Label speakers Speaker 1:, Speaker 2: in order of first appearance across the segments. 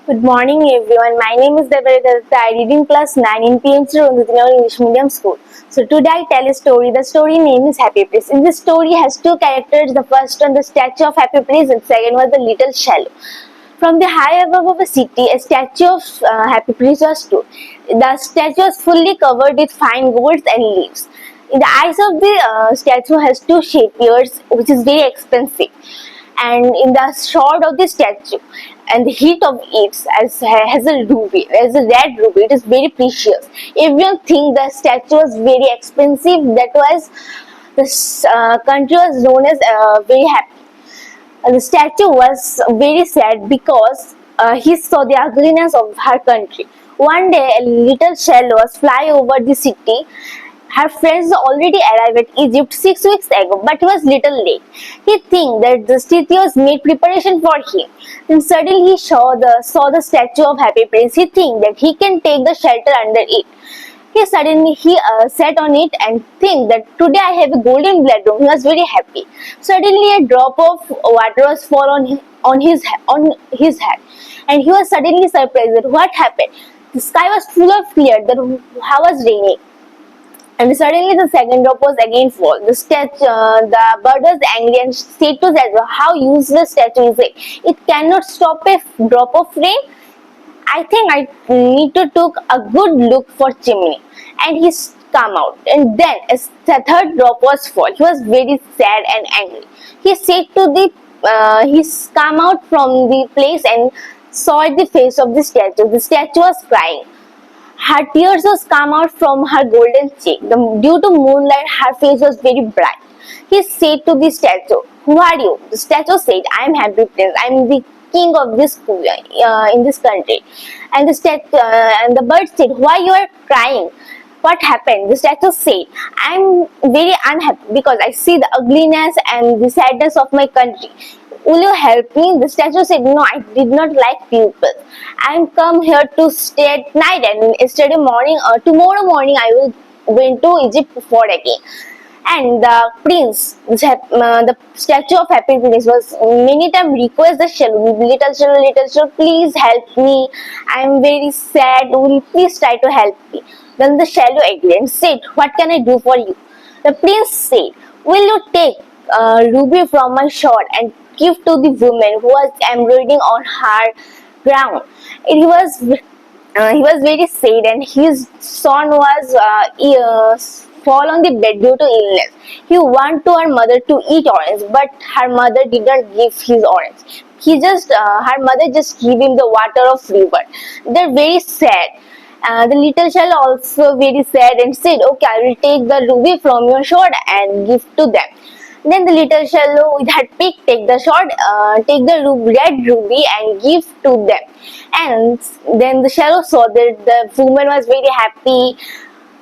Speaker 1: Good morning, everyone. My name is Debarika Datta. I read in class 9 in PhD English Medium School. So today I tell a story. The story name is Happy Place. In this story has two characters. The first one, the statue of Happy Place, and second was the little shallow. From the high above of a city, a statue of Happy Place was stood. The statue was fully covered with fine golds and leaves. In the eyes of the statue has two shape ears, which is very expensive, and in the short of the statue and the heat of it has a ruby, as a red ruby. It is very precious. Everyone think the statue was very expensive. That was this country was known as very happy. The statue was very sad because he saw the ugliness of her country. One day, a little shell was fly over the city. Her friends already arrived at Egypt 6 weeks ago, but he was little late. He think that the city was made preparation for him. Then suddenly he saw the statue of Happy Prince. He think that he can take the shelter under it. He sat on it and think that today I have a golden bedroom. He was very happy. Suddenly a drop of water was fall on his head, and he was suddenly surprised that what happened. The sky was full of clear that how was raining, and suddenly the second drop was again fall. The bird was angry and said to Zazua, "How useless statue is it? It cannot stop a drop of rain. I think I need to take a good look for chimney." And he come out. And then as the third drop was fall, he was very sad and angry. He said to he come out from the place and saw the face of the statue. The statue was crying. Her tears was come out from her golden cheek. Due to moonlight, her face was very bright. He said to the statue, "Who are you?" The statue said, "I am Happy Prince. I am the king of this in this country." And the bird said, "Why you are crying? What happened?" The statue said, "I am very unhappy because I see the ugliness and the sadness of my country. Will you help me?" The statue said, "No, I did not like people. I am come here to stay at night, and yesterday morning or tomorrow morning I will went to Egypt for again." And the prince, the statue of Happy Prince was many times request the shell, little shell, please help me. I am very sad. Will you please try to help me?" Then the shallow agreed and said, "What can I do for you?" The prince said, "Will you take ruby from my sword and give to the woman who was embroidering on her ground?" He was very sad, and his son was fall on the bed due to illness. He wanted to her mother to eat orange, but her mother did not give his orange. Her mother just gave him the water of river. They're very sad. The little child also very sad and said, "Okay, I will take the ruby from your sword and give to them." Then the little shallow with her pick take the sword, take the red ruby and give to them. And then the shallow saw that the woman was very happy,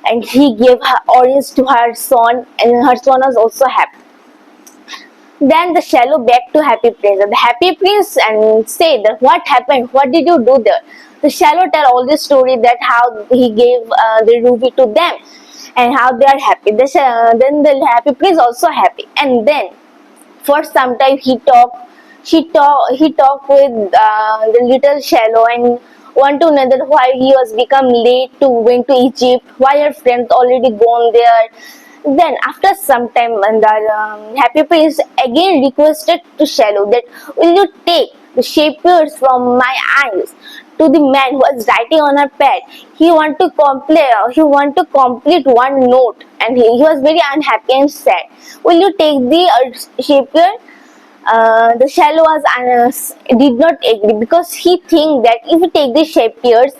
Speaker 1: and he gave her orange to her son, and her son was also happy. Then the shallow back to Happy Prince. The Happy Prince and said that what happened? What did you do there? The shallow tell all the story that how he gave the ruby to them and how they are happy. Then the Happy Prince also happy. And then for some time he talked with the little shallow and one to another why he was become late to went to Egypt, why her friends already gone there. Then after some time, when the Happy Prince again requested to Shallow that, "Will you take the shapers from my eyes to the man who was writing on her pad? He want to complete one note, and he was very unhappy and sad. Will you take the shaper?" The Shallow did not agree because he think that if he take the shapers,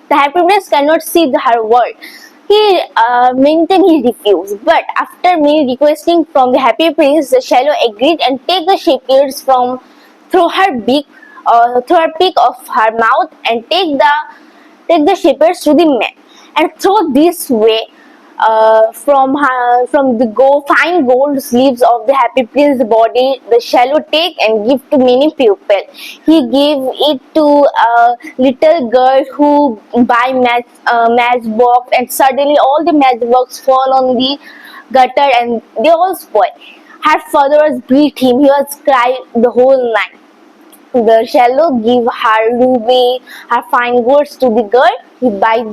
Speaker 1: the Happy Prince cannot see her world. He maintained he refused, but after many requesting from the Happy Prince, the Shallow agreed and take the shapers from through her peak of her mouth and take the shapers to the man. And through this way, from the fine gold sleeves of the Happy Prince's body, the Shallow take and give to many people. He gave it to a little girl who buy matchbox, and suddenly all the matchbox fall on the gutter and they all spoil. Her father was beat him. He was crying the whole night. the shallow give her ruby, her fine goods to the girl. He buy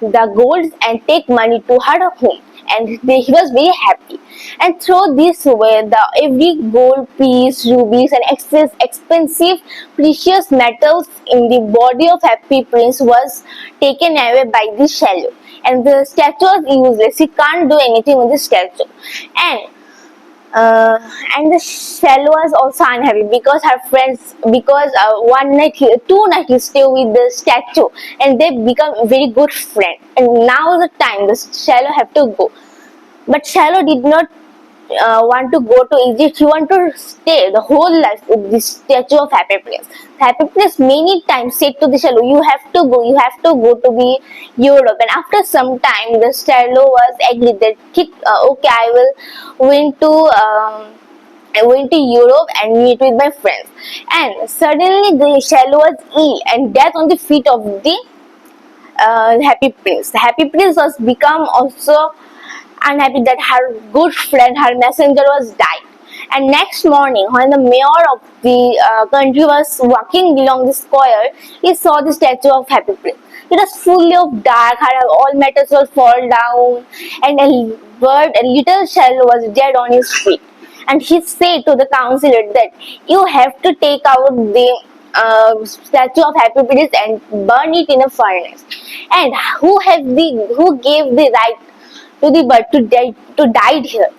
Speaker 1: the golds and take money to her home, and he was very happy. And through this way, the every gold piece, rubies, and expensive precious metals in the body of Happy Prince was taken away by the shallow, and the statue was useless. He can't do anything with the statue. And uh, and the shell was also unhappy because her friends, because two nights he stay with the statue, and they become very good friend. And now the time the shallow have to go, but shallow did not want to go to Egypt. He want to stay the whole life with this statue of Happy Prince. Happy Prince many times said to the shallow, "You have to go. You have to go to the Europe." And after some time, the shallow was agreed that okay, I went to Europe and meet with my friends. And suddenly the shallow was ill and death on the feet of the Happy Prince. The Happy Prince was become also unhappy that her good friend, her messenger, was died. And next morning, when the mayor of the country was walking along the square, he saw the statue of Happy Prince. It was full of dark, all metals will fall down, and a little shell was dead on his feet. And he said to the councillor that you have to take out the statue of Happy Prince and burn it in a furnace. And who gave the right to the bird to die here?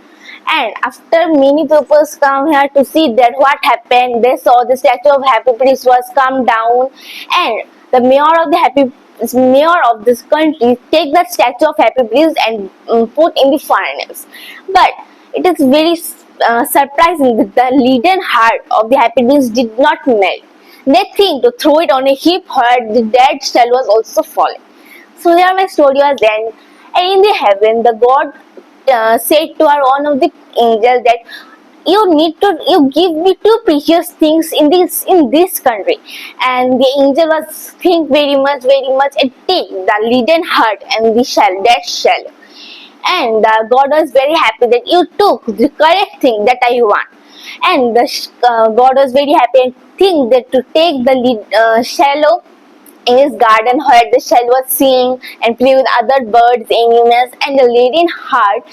Speaker 1: And after many people come here to see that what happened, they saw the statue of Happy Prince was come down, and the mayor of this country take that statue of Happy Prince and put in the furnace. But it is very surprising that the leaden heart of the Happy Prince did not melt. They think to throw it on a heap where the dead shell was also falling. So here my story was end. And in the heaven, the God said to one of the angels that you give me two precious things in this country. And the angel was think very much, and take the leaden heart and the that shell. And God was very happy that you took the correct thing that I want. And God was very happy and think that to take the shallow in his garden where the shell was singing and play with other birds, animals, and the laden heart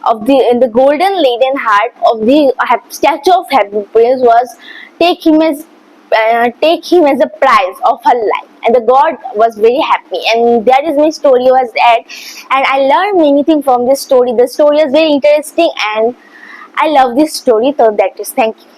Speaker 1: the golden laden heart of the statue of Happy Prince was take him as a prize of her life. And the God was very happy, and that is my story was at. And I learned many things from this story. The story is very interesting, and I love this story. So that is, thank you.